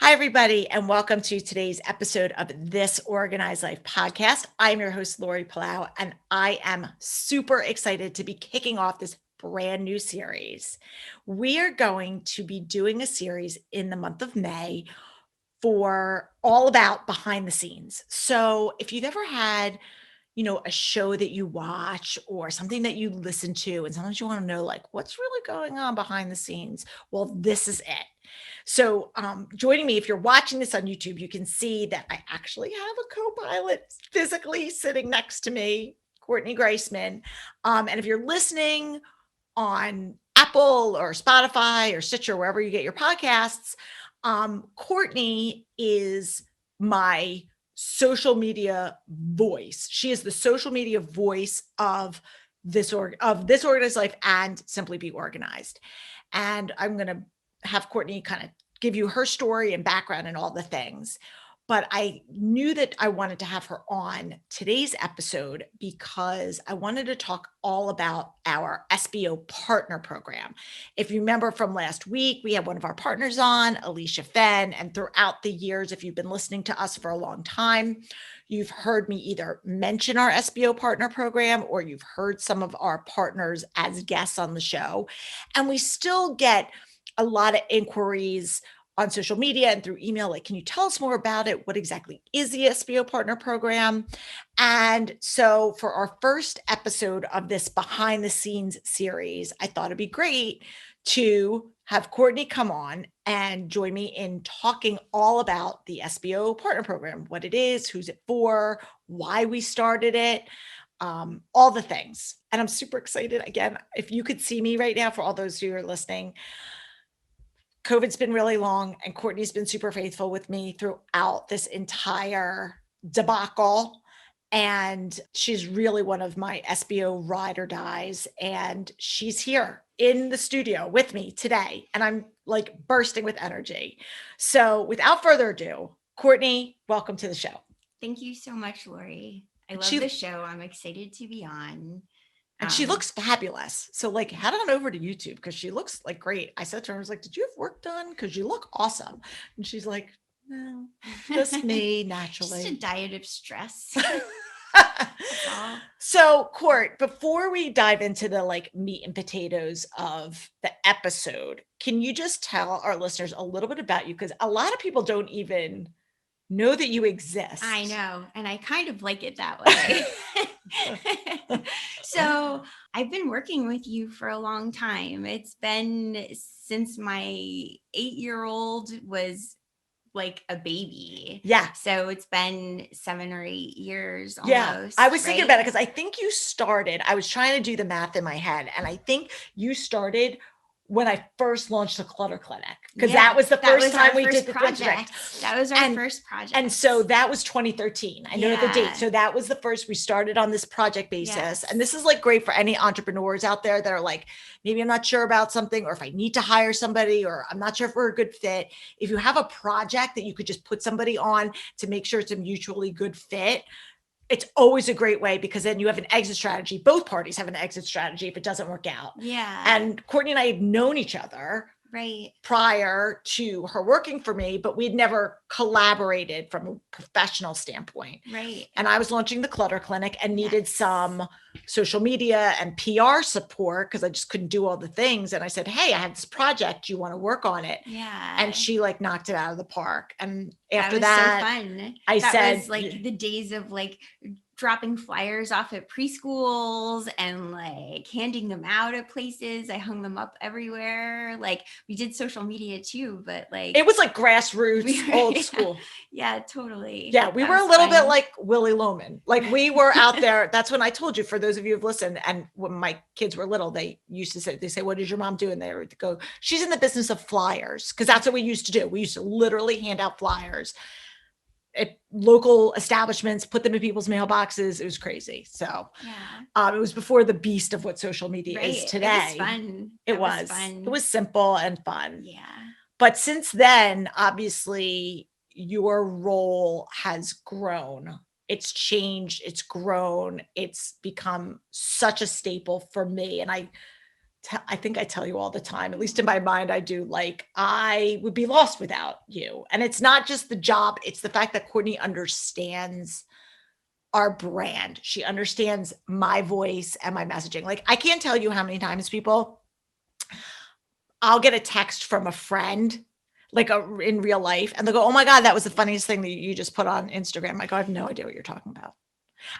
Hi, everybody, and welcome to today's episode of This Organized Life podcast. I'm your host, Lori Palau, and I am super excited to be kicking off this brand new series. We are going to be doing a series in the month of May for all about behind the scenes. So if you've ever had a show that you watch or something that you listen to, and sometimes you want to know, like, what's really going on behind the scenes. Well, this is it. So, joining me, if you're watching this on YouTube, you can see that I actually have a co-pilot physically sitting next to me, Courtney Greisman. And if you're listening on Apple or Spotify or Stitcher, wherever you get your podcasts, Courtney is my social media voice. She is the social media voice of this organized life and Simply Be Organized. And I'm going to have Courtney kind of give you her story and background and all the things. But I knew that I wanted to have her on today's episode because I wanted to talk all about our SBO Partner Program. If you remember from last week, we had one of our partners on, Alicia Fenn, and throughout the years, if you've been listening to us for a long time, you've heard me either mention our SBO Partner Program or you've heard some of our partners as guests on the show. And we still get a lot of inquiries on social media and through email, like, can you tell us more about it? What exactly is the SBO Partner Program? And so for our first episode of this behind the scenes series, I thought it'd be great to have Courtney come on and join me in talking all about the SBO Partner Program, what it is, who's it for, why we started it, all the things. And I'm super excited. Again, if you could see me right now, for all those who are listening, COVID's been really long and Courtney's been super faithful with me throughout this entire debacle. And she's really one of my SBO ride or dies. And she's here in the studio with me today. And I'm like bursting with energy. So without further ado, Courtney, welcome to the show. Thank you so much, Lori. I love She- the show. I'm excited to be on. And she looks fabulous. So like head on over to YouTube because she looks like great. I said to her, I was like, did you have work done? Because you look awesome. And she's like, no, just me naturally. Just a diet of stress. So Court, before we dive into the like meat and potatoes of the episode, can you just tell our listeners a little bit about you? Because a lot of people don't even know that you exist. I know. And I kind of like it that way. So I've been working with you for a long time. It's been since my 8-year-old was like a baby. Yeah. So it's been 7 or 8 years almost. Yeah. I was thinking about it because I think you started, I was trying to do the math in my head, and I think you started when I first launched the Clutter Clinic, because that was the first time we did the project. That was our first project. And so that was 2013. I know the date. So that was the first we started on this project basis. Yes. And this is like great for any entrepreneurs out there that are like, maybe I'm not sure about something, or if I need to hire somebody, or I'm not sure if we're a good fit. If you have a project that you could just put somebody on to make sure it's a mutually good fit, it's always a great way, because then you have an exit strategy. Both parties have an exit strategy if it doesn't work out. Yeah. And Courtney and I had known each other prior to her working for me, but we'd never collaborated from a professional standpoint. Right. And I was launching the Clutter Clinic and needed some social media and PR support because I just couldn't do all the things. And I said, hey, I have this project. Do you want to work on it? Yeah. And she like knocked it out of the park. And after that was so fun. I that said, was like the days of like dropping flyers off at preschools and like handing them out at places. I hung them up everywhere. Like we did social media too, but like it was like grassroots, old school. Yeah, totally. Yeah, we were a little bit like Willie Loman. Like we were out there. That's when I told you, for those of you who've listened, and when my kids were little, they used to say, what does your mom do? And they would go, she's in the business of flyers, because that's what we used to do. We used to literally hand out flyers at local establishments, put them in people's mailboxes. It was crazy. So it was before the beast of what social media is today. It was fun. It was fun. It was simple and fun. Yeah. But since then, obviously, your role has grown. It's changed. It's grown. It's become such a staple for me. And I I think I tell you all the time, at least in my mind, I do, like, I would be lost without you. And it's not just the job, it's the fact that Courtney understands our brand. She understands my voice and my messaging. Like, I can't tell you how many times I'll get a text from a friend, like in real life, and they'll go, "Oh my God, that was the funniest thing that you just put on Instagram." I go, "I have no idea what you're talking about."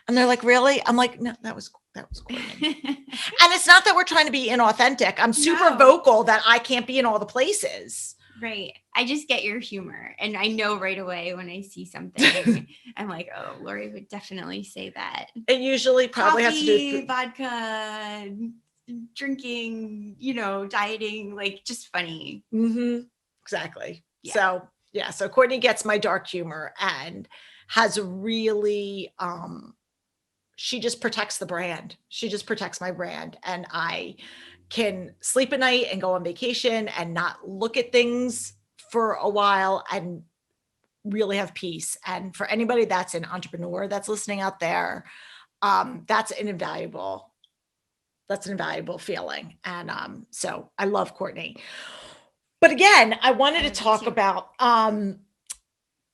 And they're like, "Really?" I'm like, "No, that was Courtney." And it's not that we're trying to be inauthentic. I'm super No. vocal that I can't be in all the places. Right. I just get your humor. And I know right away when I see something, I'm like, oh, Lori would definitely say that. It usually probably has to do Coffee, with vodka, drinking, dieting, like just funny. exactly. Yeah. So Courtney gets my dark humor and has really she just protects the brand. She just protects my brand, and I can sleep at night and go on vacation and not look at things for a while and really have peace. And for anybody that's an entrepreneur that's listening out there, that's an invaluable feeling. And so I love Courtney. But again, I wanted to talk about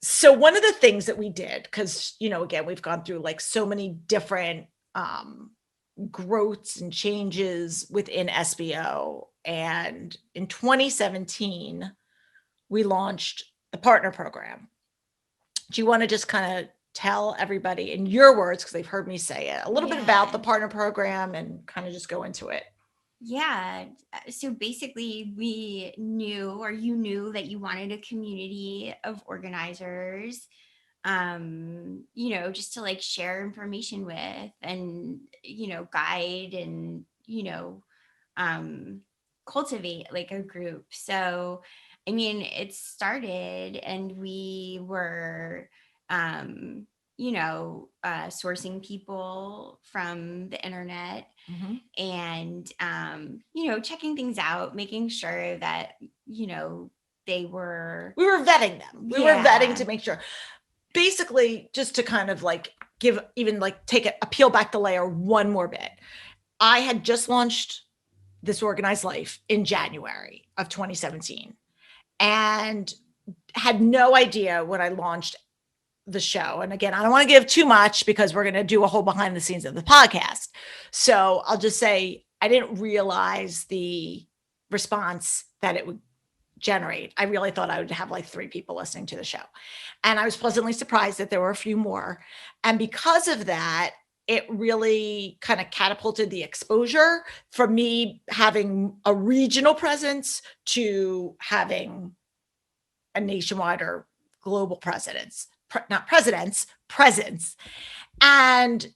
so one of the things that we did, because again, we've gone through like so many different growths and changes within SBO. And in 2017, we launched the partner program. Do you want to just kind of tell everybody in your words, because they've heard me say it, a little bit about the partner program and kind of just go into it? Yeah. So basically, we knew, or you knew, that you wanted a community of organizers, just to like share information with and, guide and, cultivate like a group. So, I mean, it started and we were, sourcing people from the internet and checking things out, making sure that they were We were vetting them. We were vetting to make sure. Basically, just to kind of like give even like take a peel back the layer one more bit. I had just launched This Organized Life in January of 2017 and had no idea when I launched the show. And again, I don't want to give too much because we're going to do a whole behind the scenes of the podcast. So I'll just say I didn't realize the response that it would generate. I really thought I would have like 3 people listening to the show. And I was pleasantly surprised that there were a few more. And because of that, it really kind of catapulted the exposure from me having a regional presence to having a nationwide or global presence. And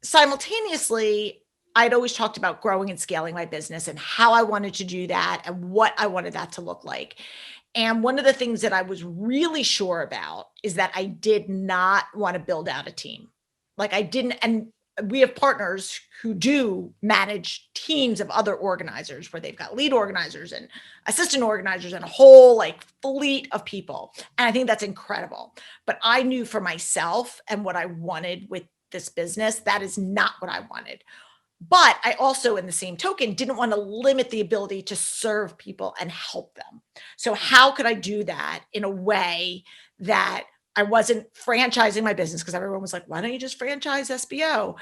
simultaneously, I'd always talked about growing and scaling my business and how I wanted to do that and what I wanted that to look like. And one of the things that I was really sure about is that I did not want to build out a team. Like I didn't, and we have partners who do manage teams of other organizers where they've got lead organizers and assistant organizers and a whole like fleet of people. And I think that's incredible. But I knew for myself and what I wanted with this business, that is not what I wanted. But I also, in the same token, didn't want to limit the ability to serve people and help them. So how could I do that in a way that I wasn't franchising my business? Because everyone was like, why don't you just franchise SBO?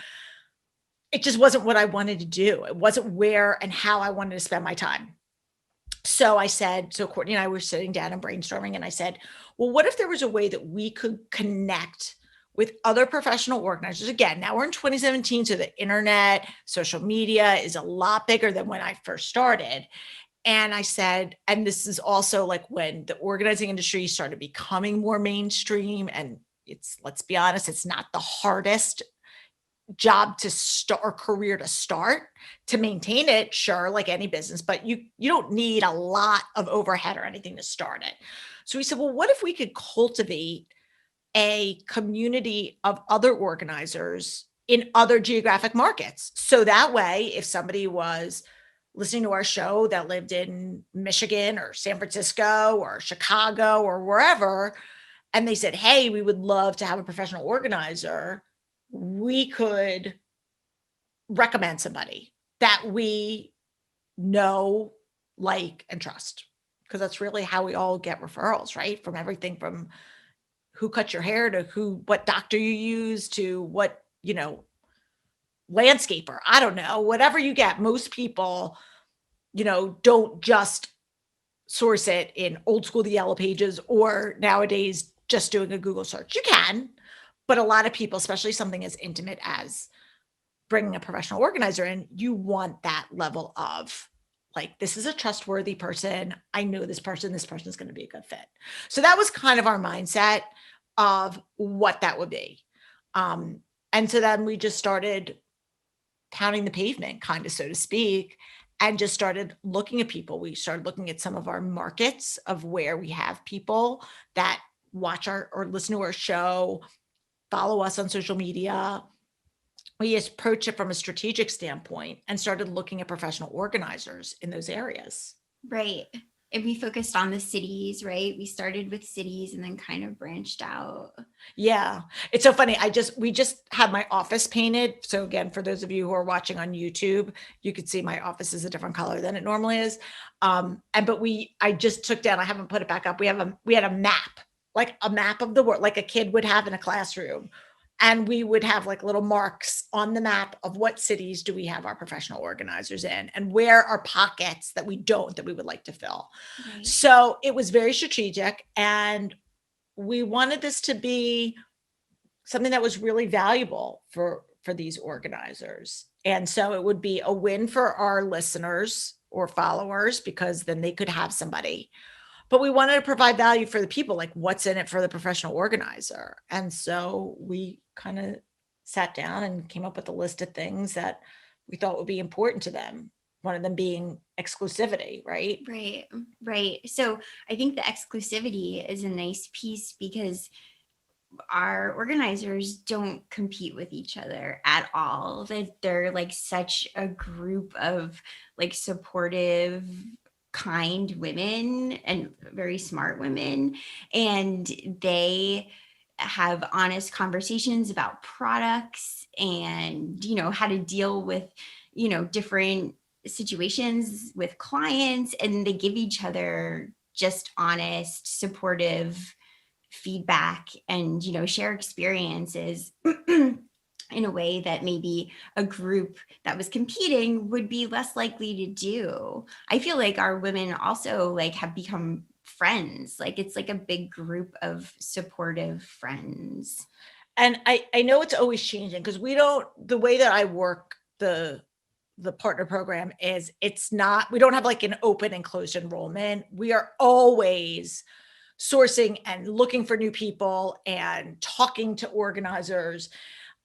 It just wasn't what I wanted to do. It wasn't where and how I wanted to spend my time. So I said, so Courtney and I were sitting down and brainstorming, and I said, well, what if there was a way that we could connect with other professional organizers? Again, now we're in 2017, so the internet, social media is a lot bigger than when I first started. And I said, and this is also like when the organizing industry started becoming more mainstream, and let's be honest, it's not the hardest job to start or career to start. To maintain it, sure, like any business, but you don't need a lot of overhead or anything to start it. So we said, well, what if we could cultivate a community of other organizers in other geographic markets? So that way, if somebody was listening to our show that lived in Michigan or San Francisco or Chicago or wherever, and they said, hey, we would love to have a professional organizer, we could recommend somebody that we know, like, and trust. Because that's really how we all get referrals, right? From everything from who cut your hair to what doctor you use to what, landscaper. I don't know, whatever you get. Most people, don't just source it in old school, the yellow pages, or nowadays just doing a Google search. You can, but a lot of people, especially something as intimate as bringing a professional organizer in, you want that level of like, this is a trustworthy person. I know this person. This person is going to be a good fit. So that was kind of our mindset of what that would be. And so then we just started pounding the pavement, kind of, so to speak, and just started looking at people. We started looking at some of our markets of where we have people that watch or listen to our show, follow us on social media. We approach it from a strategic standpoint and started looking at professional organizers in those areas. Right. And we focused on the cities, right? We started with cities and then kind of branched out. Yeah. It's so funny. We just had my office painted. So again, for those of you who are watching on YouTube, you could see my office is a different color than it normally is. I just took down, I haven't put it back up. We had a map, like a map of the world, like a kid would have in a classroom. And we would have like little marks on the map of what cities do we have our professional organizers in and where are pockets that we would like to fill. Right. So it was very strategic, and we wanted this to be something that was really valuable for these organizers. And so it would be a win for our listeners or followers, because then they could have somebody. But we wanted to provide value for the people, like what's in it for the professional organizer. And so we kind of sat down and came up with a list of things that we thought would be important to them. One of them being exclusivity, right? Right. So I think the exclusivity is a nice piece because our organizers don't compete with each other at all. They're like such a group of like supportive, kind women and very smart women, and they have honest conversations about products and how to deal with different situations with clients, and they give each other just honest, supportive feedback and share experiences in a way that maybe a group that was competing would be less likely to do. I feel like our women also like have become friends. Like it's like a big group of supportive friends. And I know it's always changing, because the way that I work the partner program is we don't have like an open and closed enrollment. We are always sourcing and looking for new people and talking to organizers.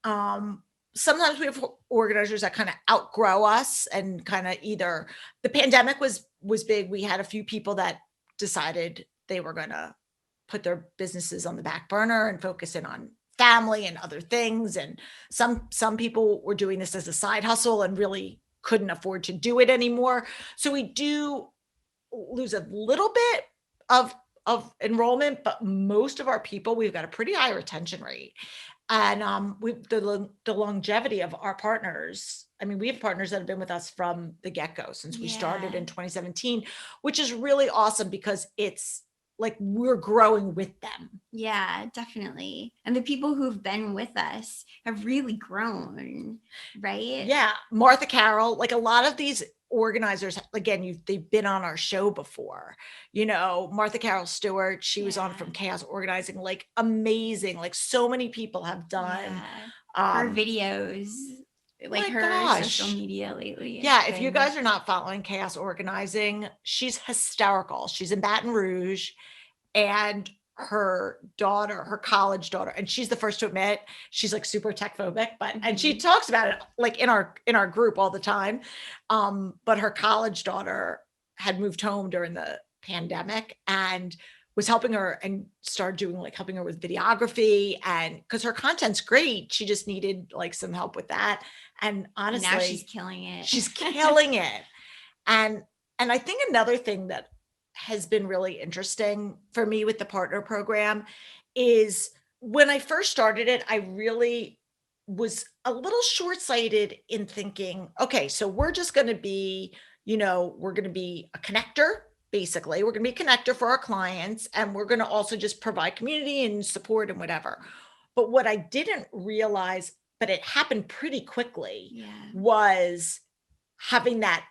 Sometimes we have organizers that kind of outgrow us, and kind of either the pandemic was big. We had a few people that decided they were going to put their businesses on the back burner and focus in on family and other things. And some people were doing this as a side hustle and really couldn't afford to do it anymore. So we do lose a little bit of enrollment, but most of our people, we've got a pretty high retention rate. And the longevity of our partners. I mean, we have partners that have been with us from the get-go since we started in 2017, which is really awesome, because it's like we're growing with them. Yeah, definitely. And the people who've been with us have really grown, right? Yeah. Martha Carroll, like a lot of these organizers, again, they've been on our show before. Martha Carroll Stewart, she was on from Chaos Organizing, like amazing. Like so many people have done her videos, like her social media lately. Yeah, if you guys are not following Chaos Organizing, she's hysterical. She's in Baton Rouge, and her college daughter, and she's the first to admit she's like super tech phobic, and she talks about it like in our group all the time. But her college daughter had moved home during the pandemic and was helping her and started doing helping her with videography, and because her content's great, she just needed like some help with that. And honestly, now she's killing it. She's killing it. And I think another thing that has been really interesting for me with the partner program is when I first started it, I really was a little short-sighted in thinking, okay, so we're just going to be we're going to be a connector. Basically, we're going to be a connector for our clients, and we're going to also just provide community and support and whatever. But what I didn't realize, but it happened pretty quickly, was having that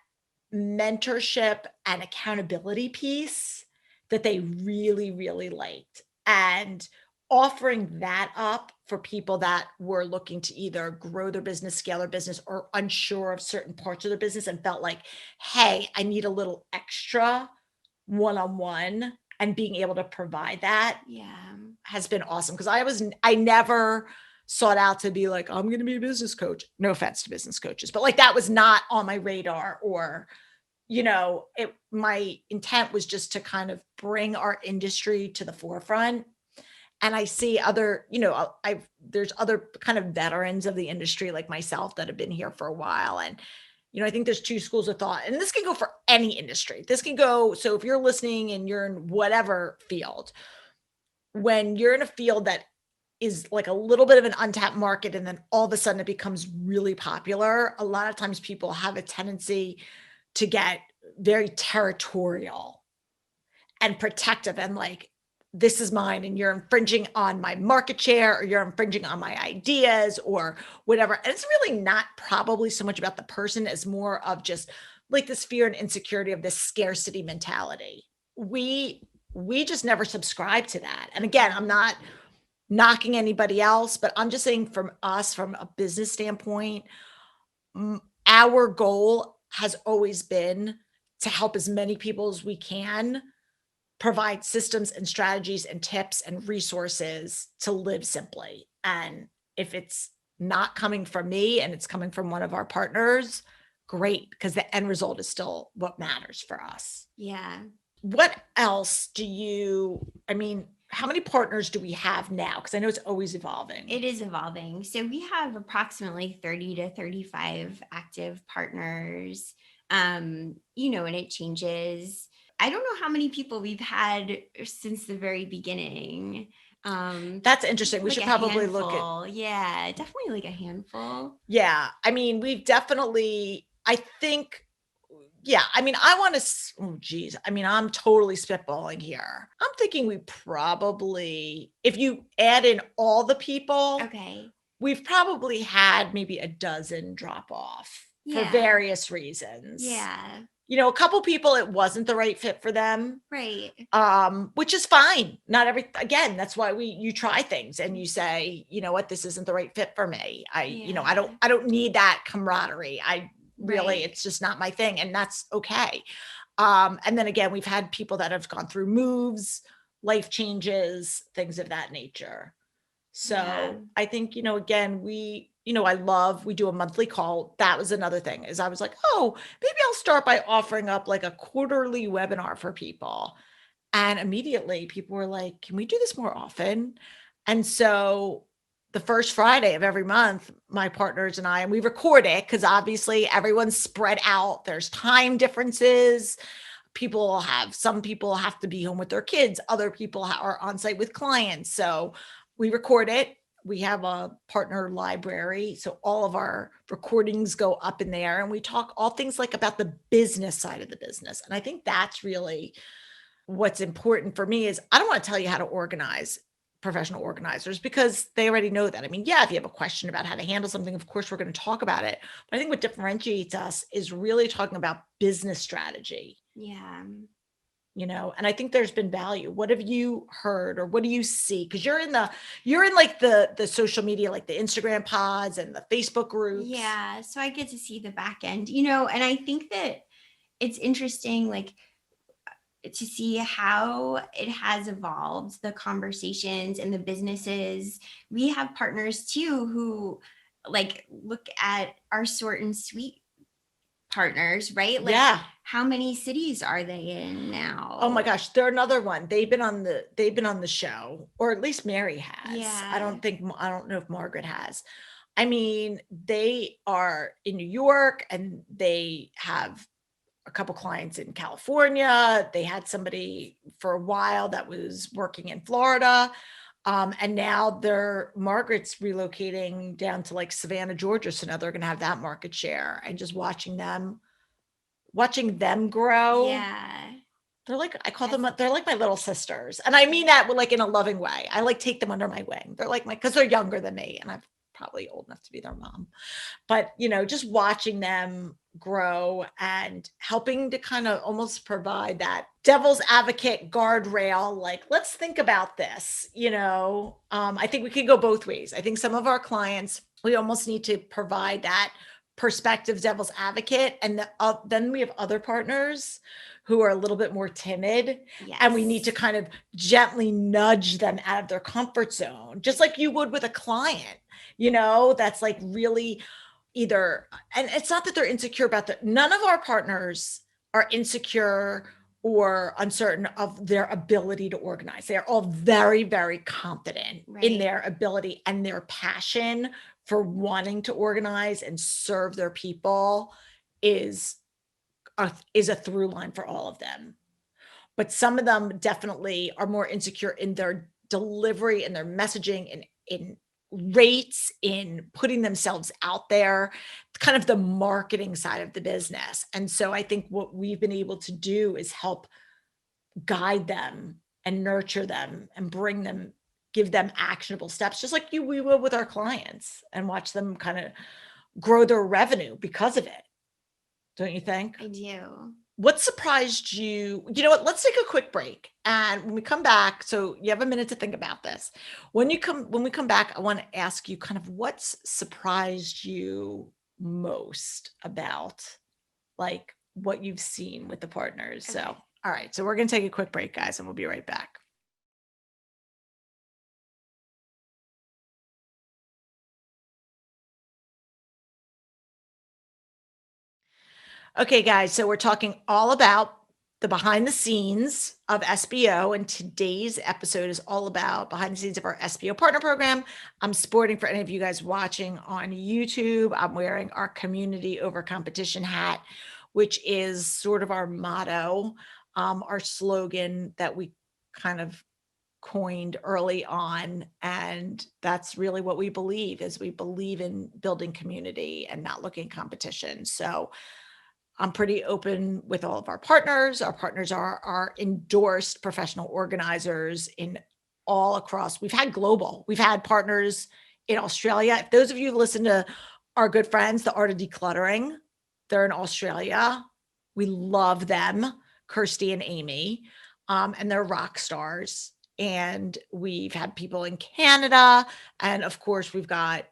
mentorship and accountability piece that they really, really liked. And offering that up for people that were looking to either grow their business, scale their business, or unsure of certain parts of their business and felt like, hey, I need a little extra one-on-one, and being able to provide that has been awesome. Because I never sought out to be like, I'm going to be a business coach. No offense to business coaches, but like that was not on my radar, or my intent was just to kind of bring our industry to the forefront. And I see other, there's other kind of veterans of the industry like myself that have been here for a while. And, I think there's two schools of thought, and this can go for any industry. This can go, so if you're listening and you're in whatever field, when you're in a field that is like a little bit of an untapped market, and then all of a sudden it becomes really popular, a lot of times people have a tendency to get very territorial and protective, and like, this is mine and you're infringing on my market share, or you're infringing on my ideas or whatever. And it's really not probably so much about the person as more of just like this fear and insecurity of this scarcity mentality. We just never subscribe to that. And again, I'm not knocking anybody else, but I'm just saying from us, from a business standpoint, our goal has always been to help as many people as we can provide systems and strategies and tips and resources to live simply. And if it's not coming from me and it's coming from one of our partners, great, because the end result is still what matters for us. Yeah. What else how many partners do we have now? Because I know it's always evolving. It is evolving. So we have approximately 30 to 35 active partners, and it changes. I don't know how many people we've had since the very beginning. That's interesting. We should probably look at. Yeah, definitely like a handful. Yeah. We've definitely, I think, I want to, I'm totally spitballing here. I'm thinking we probably, if you add in all the people, we've probably had maybe a dozen drop off for various reasons. Yeah. A couple people, it wasn't the right fit for them. Right. Which is fine. Again, that's why you try things and you say, you know what, this isn't the right fit for me. I don't need that camaraderie. It's just not my thing. And that's okay. And then again, we've had people that have gone through moves, life changes, things of that nature. So I think, again, we do a monthly call. That was another thing, is I was like, oh, maybe I'll start by offering up like a quarterly webinar for people. And immediately people were like, can we do this more often? And so the first Friday of every month, my partners and we record it, because obviously everyone's spread out. There's time differences. Some people have to be home with their kids. Other people are on site with clients. So we record it. We have a partner library. So all of our recordings go up in there, and we talk all things like about the business side of the business. And I think that's really what's important for me, is I don't want to tell you how to organize professional organizers, because they already know that. If you have a question about how to handle something, of course, we're going to talk about it. But I think what differentiates us is really talking about business strategy. Yeah. And I think there's been value. What have you heard, or what do you see? Because you're in like the social media, like the Instagram pods and the Facebook groups. Yeah. So I get to see the back end, and I think that it's interesting, like, to see how it has evolved, the conversations and the businesses. We have partners too who like look at our sort and sweet partners, right? Like, how many cities are they in now? Oh my gosh, they're another one. They've been on the show, or at least Mary has. Yeah. I don't know if Margaret has. They are in New York, and they have a couple clients in California. They had somebody for a while that was working in Florida. And now Margaret's relocating down to like Savannah, Georgia. So now they're going to have that market share, and just watching them watching them grow. Yeah. They're like, I call That's them, they're like my little sisters. And I mean that with like in a loving way. I like take them under my wing. They're like cause they're younger than me and I'm probably old enough to be their mom. But, just watching them grow and helping to kind of almost provide that devil's advocate guardrail, like, let's think about this, I think we could go both ways. I think some of our clients, we almost need to provide that perspective devil's advocate. And then we have other partners who are a little bit more timid and we need to Yes. kind of gently nudge them out of their comfort zone, just like you would with a client, that's like really either, and it's not that they're insecure about none of our partners are insecure or uncertain of their ability to organize. They're all very, very confident in Right. their ability and their passion for wanting to organize and serve their people is a through line for all of them. But some of them definitely are more insecure in their delivery and their messaging and in rates, in putting themselves out there, kind of the marketing side of the business. And so I think what we've been able to do is help guide them and nurture them and give them actionable steps, just like we will with our clients, and watch them kind of grow their revenue because of it. Don't you think? I do. What surprised you? You know what? Let's take a quick break. And when we come back, so you have a minute to think about this. When we come back, I want to ask you kind of what's surprised you most about like what you've seen with the partners. So, Okay. all right. So we're going to take a quick break, guys, and we'll be right back. Okay, guys, so we're talking all about the behind the scenes of SBO, and today's episode is all about behind the scenes of our SBO Partner Program. I'm sporting, for any of you guys watching on YouTube, I'm wearing our community over competition hat, which is sort of our motto, our slogan that we kind of coined early on. And that's really what we believe is we believe in building community and not looking competition. So I'm pretty open with all of our partners. Our partners are endorsed professional organizers in all across. We've had partners in Australia. If those of you who listen to our good friends, The Art of Decluttering, they're in Australia. We love them, Kirsty and Amy, and they're rock stars. And we've had people in Canada. And of course, we've got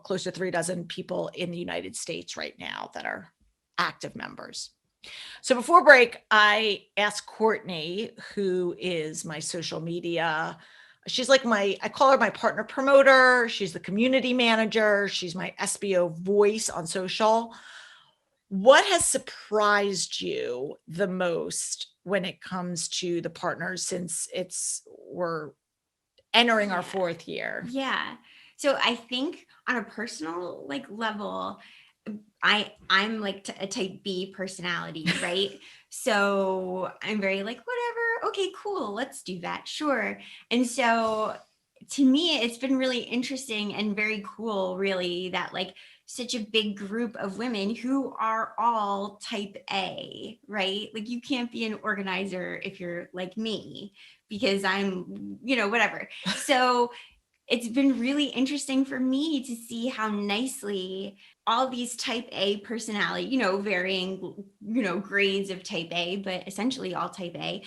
close to 36 people in the United States right now that are active members. So before break, I asked Courtney, who is my social media. She's like I call her my partner promoter. She's the community manager. She's my SBO voice on social. What has surprised you the most when it comes to the partners since we're entering our 4th year? Yeah. So I think on a personal level, I'm like a type B personality, right? So I'm very like, whatever, okay, cool, let's do that, sure. And so to me, it's been really interesting and very cool, really, that like such a big group of women who are all type A, right? Like you can't be an organizer if you're like me because I'm, whatever. So it's been really interesting for me to see how nicely all these type A personality, varying, grades of type A, but essentially all type A,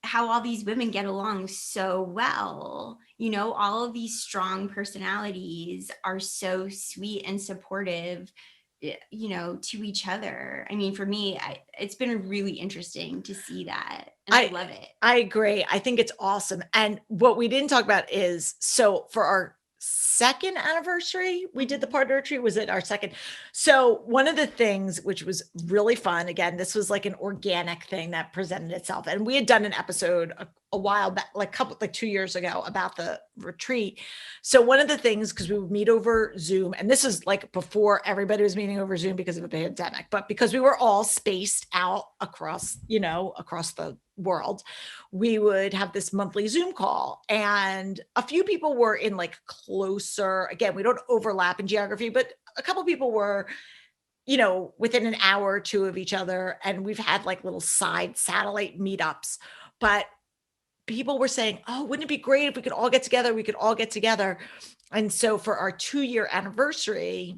how all these women get along so well. All of these strong personalities are so sweet and supportive, to each other. I mean, for me, it's been really interesting to see that. And I love it. I agree. I think it's awesome. And what we didn't talk about is, so for our 2nd anniversary, we did the partner retreat. Was it our 2nd? So one of the things which was really fun, again, this was like an organic thing that presented itself. And we had done an episode a while back, like 2 years ago, about the retreat. So one of the things, because we would meet over Zoom, and this is like before everybody was meeting over Zoom because of a pandemic, but because we were all spaced out across the world, we would have this monthly Zoom call. And a few people were in like closer, again, we don't overlap in geography, but a couple people were within an hour or two of each other. And we've had like little side satellite meetups, but people were saying, oh, wouldn't it be great if we could all get together? We could all get together. And so for our 2-year anniversary,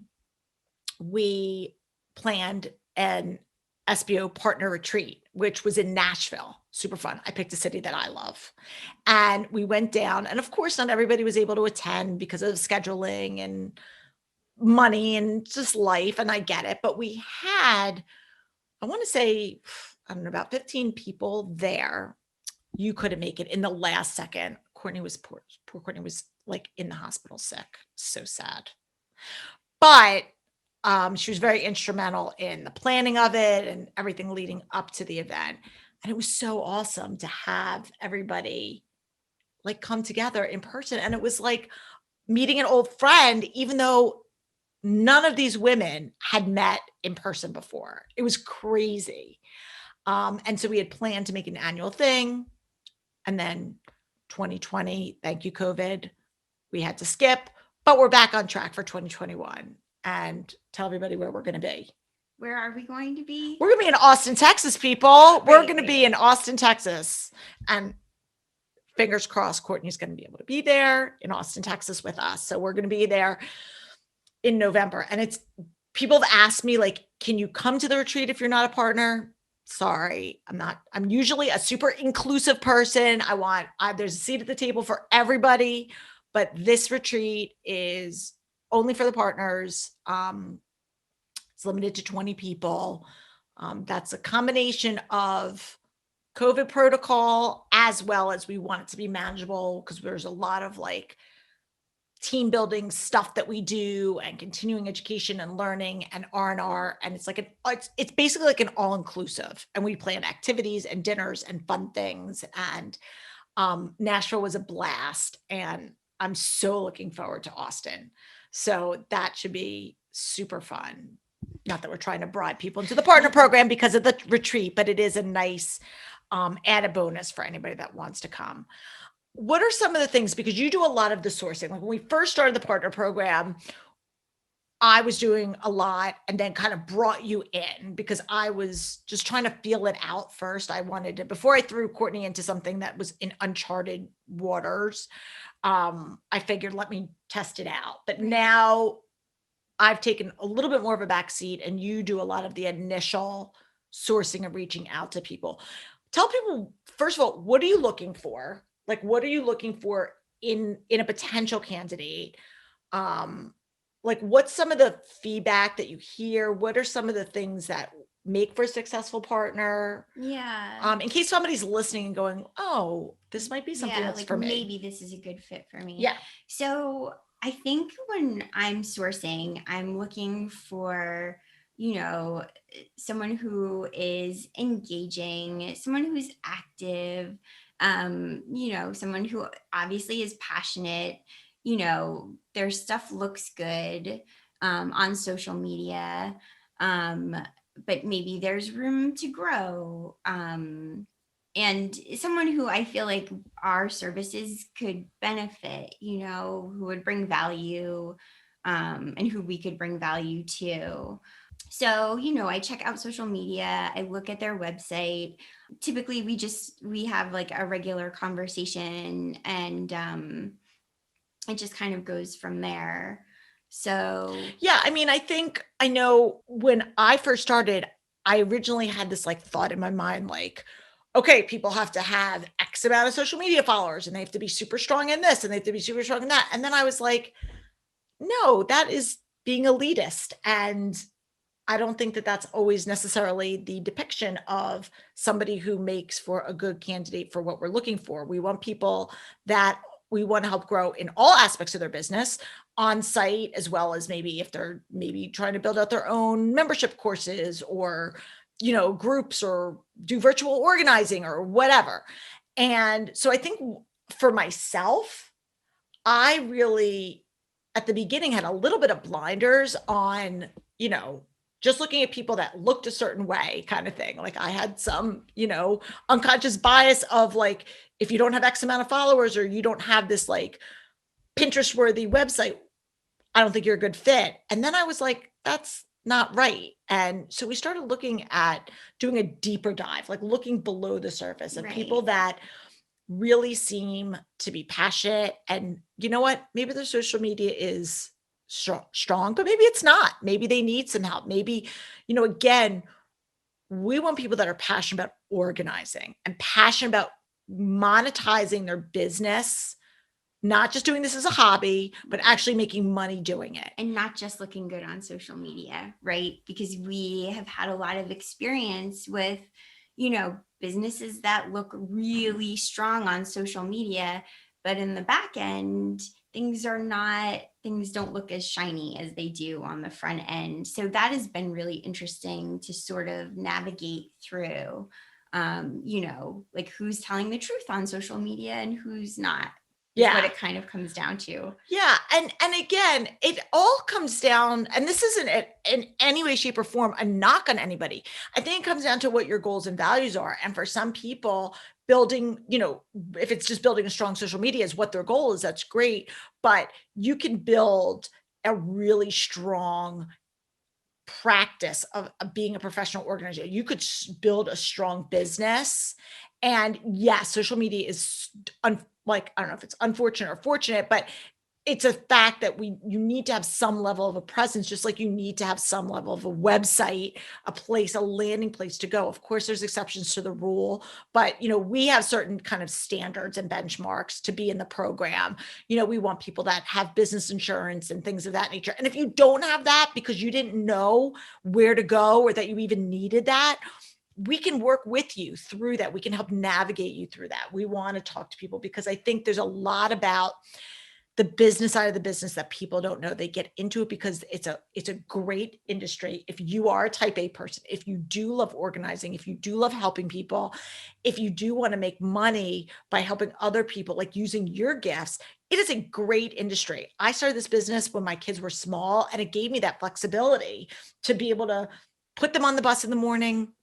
we planned an SBO partner retreat, which was in Nashville. Super fun. I picked a city that I love. And we went down. And of course, not everybody was able to attend because of scheduling and money and just life. And I get it. But we had, I want to say, I don't know, about 15 people there. You couldn't make it in the last second. Courtney was poor Courtney was like in the hospital sick. So sad. But she was very instrumental in the planning of it and everything leading up to the event. And it was so awesome to have everybody like come together in person. And it was like meeting an old friend, even though none of these women had met in person before. It was crazy. And so we had planned to make an annual thing. And then 2020, thank you, COVID, we had to skip, but we're back on track for 2021. And tell everybody where we're going to be. Where are we going to be? We're going to be in Austin, Texas, people. We're going to be in Austin, Texas. And fingers crossed, Courtney's going to be able to be there in Austin, Texas with us. So we're going to be there in November. And it's people have asked me, like, can you come to the retreat if you're not a partner? Sorry, I'm usually a super inclusive person. There's a seat at the table for everybody, but this retreat is only for the partners. It's limited to 20 people. That's a combination of COVID protocol as well as we want it to be manageable because there's a lot of like team building stuff that we do and continuing education and learning and R&R. And it's like it's basically like an all-inclusive, and we plan activities and dinners and fun things. And Nashville was a blast, and I'm so looking forward to Austin. So that should be super fun. Not that we're trying to bribe people into the partner program because of the retreat, but it is a nice added bonus for anybody that wants to come. What are some of the things, because you do a lot of the sourcing, like when we first started the partner program, I was doing a lot and then kind of brought you in because I was just trying to feel it out first. I wanted to, before I threw Courtney into something that was in uncharted waters, I figured, let me test it out. But now I've taken a little bit more of a back seat, and you do a lot of the initial sourcing and reaching out to people. Tell people, first of all, what are you looking for? Like, what are you looking for in a potential candidate? Like, what's some of the feedback that you hear? What are some of the things that make for a successful partner? Yeah. In case somebody's listening and going, oh, this might be something that's like for me. Maybe this is a good fit for me. Yeah. So I think when I'm sourcing, I'm looking for, someone who is engaging, someone who's active, someone who obviously is passionate, their stuff looks good on social media, but maybe there's room to grow. And someone who I feel like our services could benefit, who would bring value, and who we could bring value to. So, I check out social media, I look at their website. Typically we have like a regular conversation, and it just kind of goes from there. So yeah, I mean, I know when I first started, I originally had this like thought in my mind, like, okay, people have to have X amount of social media followers and they have to be super strong in this and they have to be super strong in that. And then I was like, no, that is being elitist. And I don't think that that's always necessarily the depiction of somebody who makes for a good candidate for what we're looking for. We want people that we want to help grow in all aspects of their business on site, as well as maybe if they're maybe trying to build out their own membership courses or, groups, or do virtual organizing or whatever. And so I think for myself, I really, at the beginning, had a little bit of blinders on, just looking at people that looked a certain way kind of thing. Like I had some, unconscious bias of like, if you don't have X amount of followers or you don't have this like Pinterest worthy website, I don't think you're a good fit. And then I was like, that's not right. And so we started looking at doing a deeper dive, like looking below the surface of people Right. that really seem to be passionate. And you know what? Maybe their social media is strong, but maybe it's not. Maybe they need some help. Maybe, again, we want people that are passionate about organizing and passionate about monetizing their business, not just doing this as a hobby, but actually making money doing it. And not just looking good on social media, right? Because we have had a lot of experience with, businesses that look really strong on social media, but in the back end, things don't look as shiny as they do on the front end. So that has been really interesting to sort of navigate through, like who's telling the truth on social media and who's not. Is what Yeah. it kind of comes down to. Yeah, and again, it all comes down, and this isn't in any way, shape, or form a knock on anybody. I think it comes down to what your goals and values are. And for some people, building, if it's just building a strong social media is what their goal is, that's great. But you can build a really strong practice of being a professional organizer. You could build a strong business. And yes, social media is like, I don't know if it's unfortunate or fortunate, but it's a fact that you need to have some level of a presence, just like you need to have some level of a website, a landing place to go. Of course, there's exceptions to the rule, but we have certain kind of standards and benchmarks to be in the program. We want people that have business insurance and things of that nature. And if you don't have that because you didn't know where to go or that you even needed that, we can work with you through that. We can help navigate you through that. We want to talk to people because I think there's a lot about the business side of the business that people don't know. They get into it because it's a great industry. If you are a type A person, if you do love organizing, if you do love helping people, if you do want to make money by helping other people, like using your gifts, it is a great industry. I started this business when my kids were small, and it gave me that flexibility to be able to put them on the bus in the morning,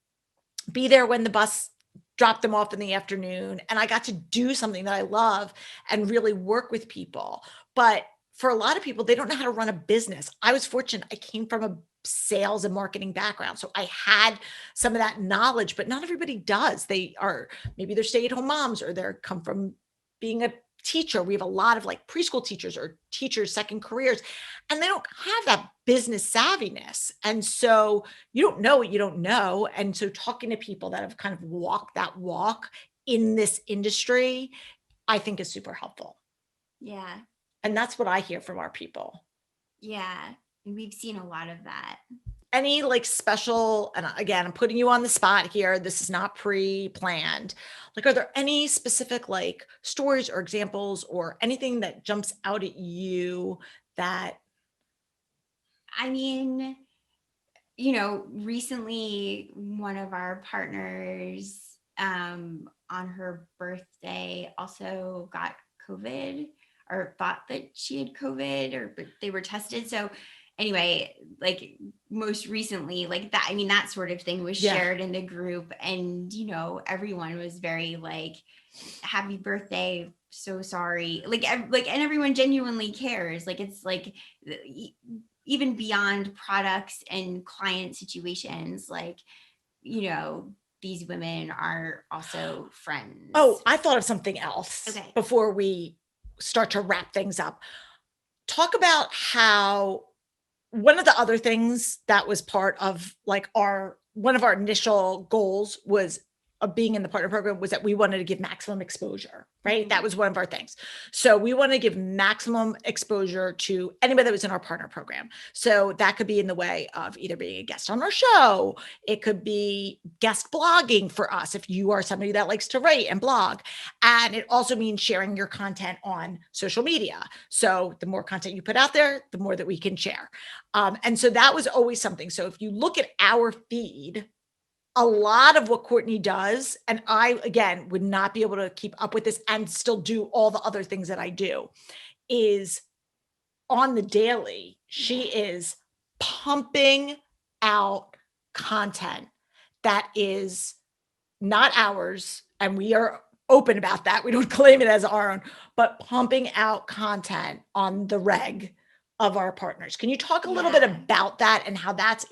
be there when the bus dropped them off in the afternoon, and I got to do something that I love and really work with people. But for a lot of people, they don't know how to run a business. I was fortunate. I came from a sales and marketing background. So I had some of that knowledge, but not everybody does. Maybe they're stay-at-home moms, or they're come from being a teacher. We have a lot of like preschool teachers or teachers, second careers, and they don't have that business savviness. And so you don't know what you don't know. And so talking to people that have kind of walked that walk in this industry, I think is super helpful. Yeah. And that's what I hear from our people. Yeah. We've seen a lot of that. Any like special, and again, I'm putting you on the spot here. This is not pre-planned. Like, are there any specific like stories or examples or anything that jumps out at you that? I mean, recently one of our partners on her birthday also got COVID, or thought that she had COVID, or but they were tested. So anyway, like most recently, like that, I mean, that sort of thing was shared in the group, and everyone was very like, happy birthday, so sorry, and everyone genuinely cares. Like it's like even beyond products and client situations, like these women are also friends. Oh, I thought of something else. Okay. Before we start to wrap things up. Talk about how one of the other things that was part of like one of our initial goals was of being in the partner program was that we wanted to give maximum exposure, right? Mm-hmm. That was one of our things. So we want to give maximum exposure to anybody that was in our partner program. So that could be in the way of either being a guest on our show. It could be guest blogging for us if you are somebody that likes to write and blog. And it also means sharing your content on social media. So the more content you put out there, the more that we can share. And so that was always something. So if you look at our feed, a lot of what Courtney does, and I, again, would not be able to keep up with this and still do all the other things that I do, is on the daily, she is pumping out content that is not ours. And we are open about that. We don't claim it as our own, but pumping out content on the reg of our partners. Can you talk a little bit Yeah. about that and how that's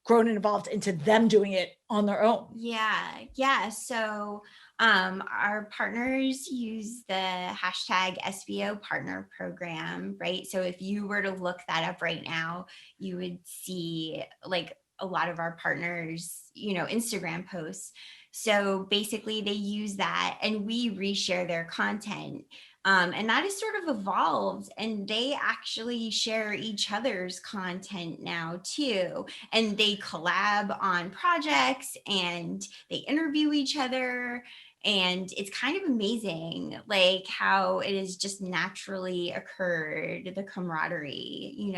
grown and evolved into them doing it on their own? Yeah. So our partners use the hashtag SBO Partner Program, right? So if you were to look that up right now, you would see like a lot of our partners, Instagram posts. So basically, they use that and we reshare their content. And that has sort of evolved, and they actually share each other's content now too, and they collab on projects and they interview each other, and it's kind of amazing like how it has just naturally occurred, the camaraderie,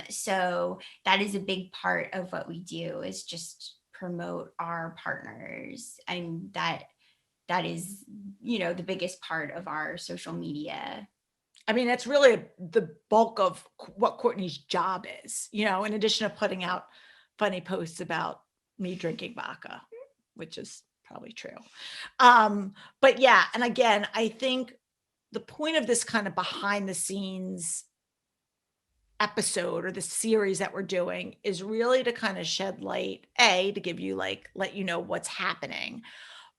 so that is a big part of what we do, is just promote our partners, and that is the biggest part of our social media. I mean, that's really the bulk of what Courtney's job is, in addition to putting out funny posts about me drinking vodka, which is probably true. But yeah, and again, I think the point of this kind of behind the scenes episode or the series that we're doing is really to kind of shed light, to give you let you know what's happening,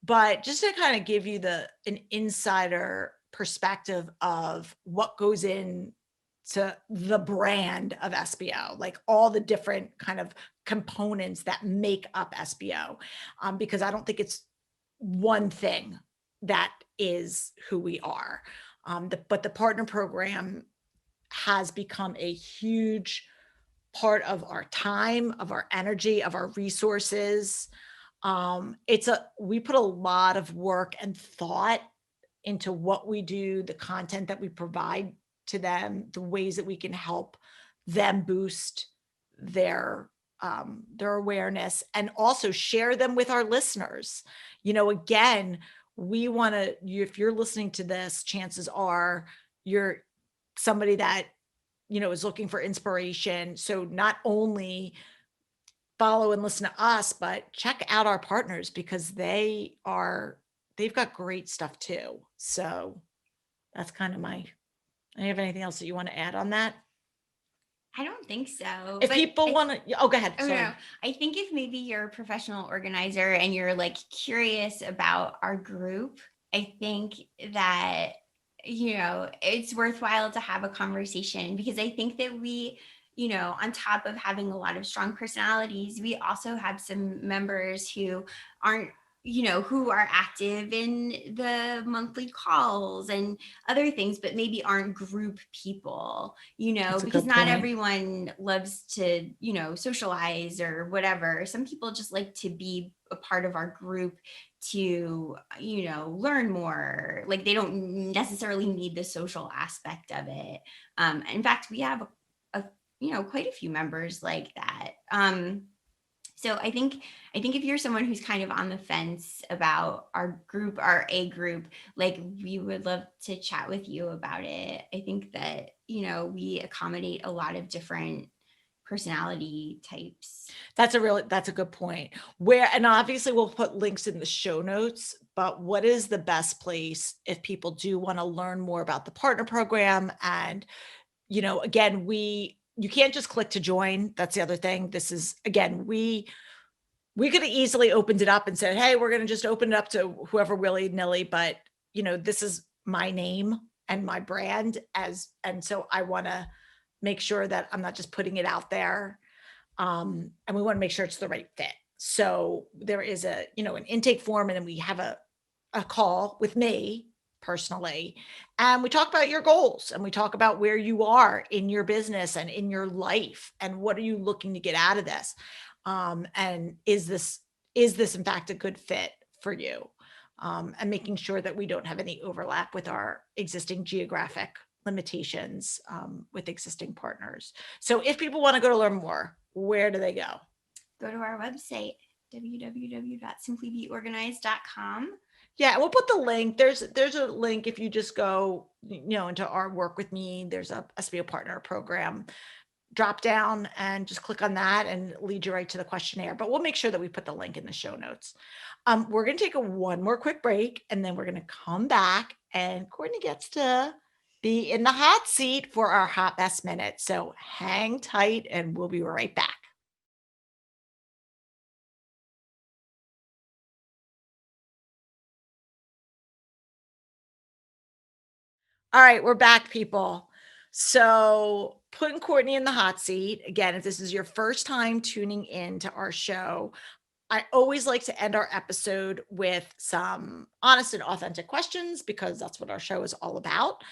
but just to kind of give you an insider perspective of what goes in to the brand of SBO, like all the different kind of components that make up SBO. Because I don't think it's one thing that is who we are. But the partner program has become a huge part of our time, of our energy, of our resources. We put a lot of work and thought into what we do, the content that we provide to them, the ways that we can help them boost their awareness, and also share them with our listeners. Again, we want to, if you're listening to this, chances are you're somebody that is looking for inspiration. So not only follow and listen to us, but check out our partners, because they've got great stuff too. So that's kind of do you have anything else that you want to add on that? I don't think so. If But people want to, oh, go ahead. oh Sorry. no, I think if maybe you're a professional organizer and you're like curious about our group, I think that it's worthwhile to have a conversation, because I think that we, on top of having a lot of strong personalities, we also have some members who aren't, who are active in the monthly calls and other things, but maybe aren't group people, That's a because good not point. everyone loves to, socialize or whatever. Some people just like to be a part of our group to, learn more. Like they don't necessarily need the social aspect of it. In fact, we have quite a few members like that. So I think if you're someone who's kind of on the fence about our group, our A group, like we would love to chat with you about it. I think that, we accommodate a lot of different personality types. That's a good point. And obviously we'll put links in the show notes, but what is the best place if people do want to learn more about the partner program? And, again, you can't just click to join. That's the other thing. This is, again, we could have easily opened it up and said, hey, we're going to just open it up to whoever willy-nilly, but this is my name and my brand, and so I want to make sure that I'm not just putting it out there. And we want to make sure it's the right fit. So there is an intake form, and then we have a call with me personally, and we talk about your goals, and we talk about where you are in your business and in your life, and what are you looking to get out of this, and is this in fact a good fit for you, and making sure that we don't have any overlap with our existing geographic limitations, with existing partners. So if people want to go to learn more, where do they go? Go to our website, www.simplybeorganized.com. Yeah, we'll put the link. There's a link if you just go, into our work with me. There's a SBO Partner Program drop down, and just click on that and lead you right to the questionnaire. But we'll make sure that we put the link in the show notes. We're going to take one more quick break, and then we're going to come back, and Courtney gets to be in the hot seat for our hot mess minute. So hang tight and we'll be right back. All right, we're back, people. So putting Courtney in the hot seat. Again, if this is your first time tuning in to our show, I always like to end our episode with some honest and authentic questions because that's what our show is all about.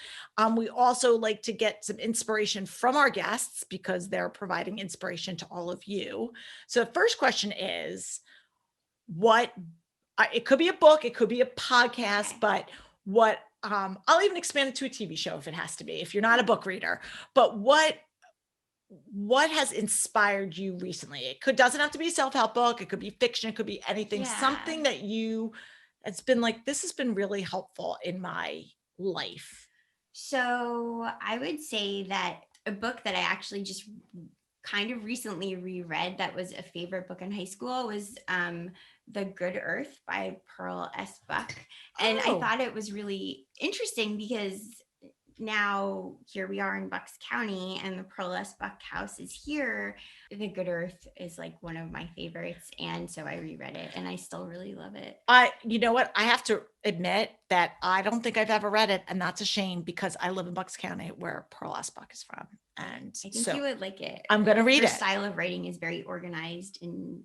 We also like to get some inspiration from our guests because they're providing inspiration to all of you. So the first question is, what it could be a book, it could be a podcast, but what I'll even expand it to a TV show if it has to be, if you're not a book reader. But what has inspired you recently? It doesn't have to be a self-help book, it could be fiction, it could be anything, Yeah. something that it's been like, this has been really helpful in my life. So I would say that a book that I actually just kind of recently reread that was a favorite book in high school was The Good Earth by Pearl S. Buck. And I thought it was really interesting because now here we are in Bucks County and the Pearl S. Buck house is here. The Good Earth is like one of my favorites. And so I reread it and I still really love it. You know what? I have to admit that I don't think I've ever read it. And that's a shame because I live in Bucks County where Pearl S. Buck is from. And I think you would like it. I'm going to read Her it. style of writing is very organized and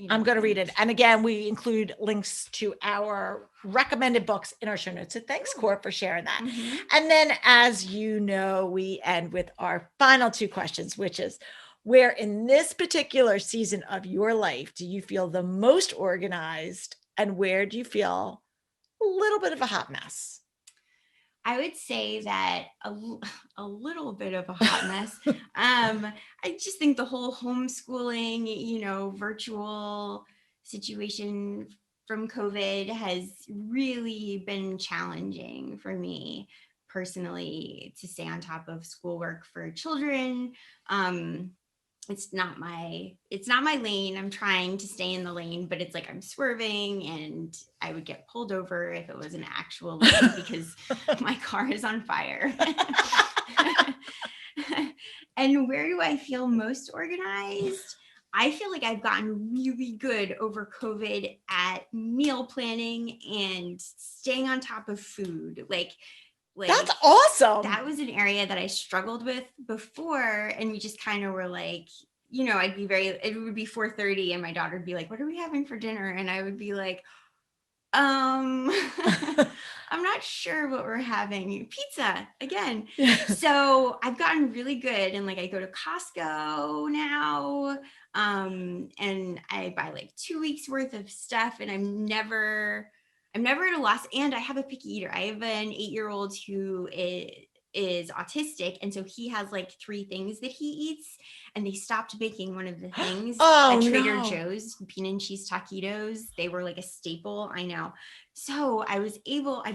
I'm going to read it. And again, we include links to our recommended books in our show notes. So thanks, Court, for sharing that. Mm-hmm. And then, as you know, we end with our final two questions, which is, where in this particular season of your life do you feel the most organized and where do you feel a little bit of a hot mess? I would say that a little bit of a hot mess. I just think the whole homeschooling, virtual situation from COVID has really been challenging for me personally to stay on top of schoolwork for children. It's not my lane. I'm trying to stay in the lane, but it's like I'm swerving and I would get pulled over if it was an actual lane because my car is on fire. And where do I feel most organized? I feel like I've gotten really good over COVID at meal planning and staying on top of food. Like that's awesome. That was an area that I struggled with before. And we just kind of were like, it would be 4:30 and my daughter would be like, what are we having for dinner? And I would be like, I'm not sure what we're having. Pizza again. So I've gotten really good. And like, I go to Costco now. And I buy like 2 weeks worth of stuff and I'm never at a loss. And I have a picky eater. I have an 8-year-old who is autistic. And so he has like 3 things that he eats. And they stopped making one of the things at Trader Joe's, bean and cheese taquitos. They were like a staple. I know. So I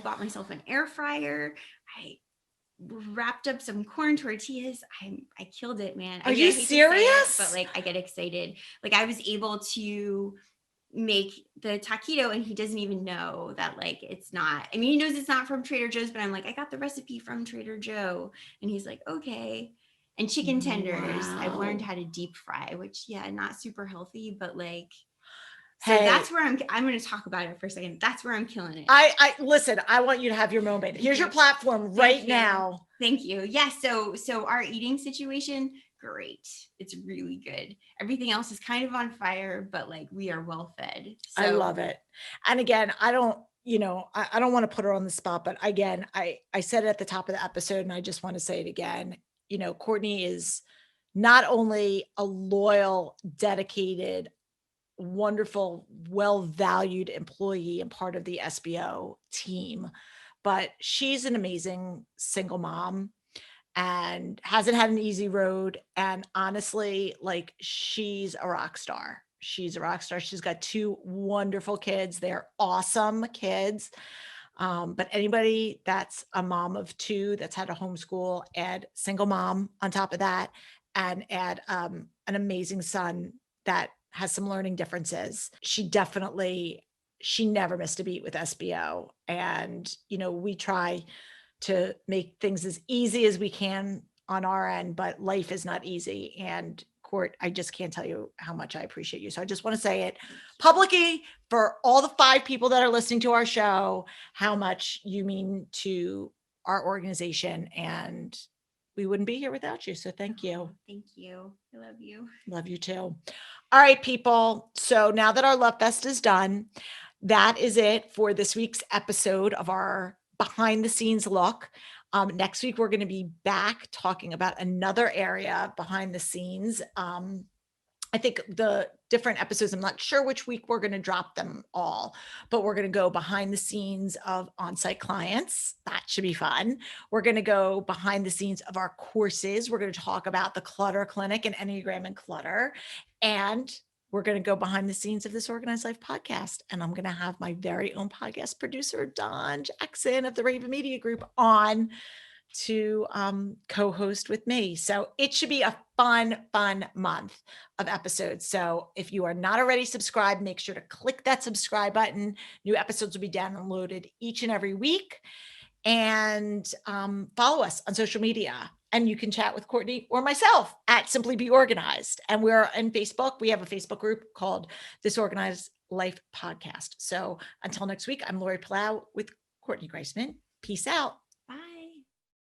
bought myself an air fryer. I wrapped up some corn tortillas. I killed it, man. Are you serious? But like, I get excited. Like I was able to make the taquito and he doesn't even know that like it's not, I mean, he knows it's not from Trader Joe's, but I'm like, I got the recipe from Trader Joe. And he's like, okay. And chicken tenders, I've learned how to deep fry, which not super healthy, but like, so that's where I'm going to talk about it for a second. That's where I'm killing it. I listen, I want you to have your moment. Here's your platform right now. Thank you. Yeah. So our eating situation, great. It's really good. Everything else is kind of on fire, but like we are well fed. So. I love it. And again, I don't want to put her on the spot, but again, I said it at the top of the episode and I just want to say it again. Courtney is not only a loyal, dedicated, wonderful, well-valued employee and part of the SBO team, but she's an amazing single mom and hasn't had an easy road. And honestly, like she's a rock star. She's a rock star. She's got 2 wonderful kids. They're awesome kids. But anybody that's a mom of 2 that's had a homeschool, add single mom on top of that, and add an amazing son that has some learning differences. She never missed a beat with SBO. And, we try to make things as easy as we can on our end, but life is not easy. And Court, I just can't tell you how much I appreciate you. So I just want to say it publicly for all the 5 people that are listening to our show, how much you mean to our organization, and we wouldn't be here without you. So thank you. Thank you. I love you. Love you too. All right, people. So now that our Love Fest is done, that is it for this week's episode of our behind the scenes look. Next week, we're going to be back talking about another area behind the scenes. I think the different episodes, I'm not sure which week we're going to drop them all, but we're going to go behind the scenes of on-site clients. That should be fun. We're going to go behind the scenes of our courses. We're going to talk about the Clutter Clinic and Enneagram and Clutter. And we're going to go behind the scenes of this Organized Life podcast. And I'm going to have my very own podcast producer, Don Jackson of the Raven Media Group, on to co-host with me. So it should be a fun month of episodes. So if you are not already subscribed, make sure to click that subscribe button. New episodes will be downloaded each and every week. And follow us on social media. And you can chat with Courtney or myself at Simply Be Organized. And we're on Facebook. We have a Facebook group called This Organized Life Podcast. So until next week, I'm Lori Palau with Courtney Greisman. Peace out.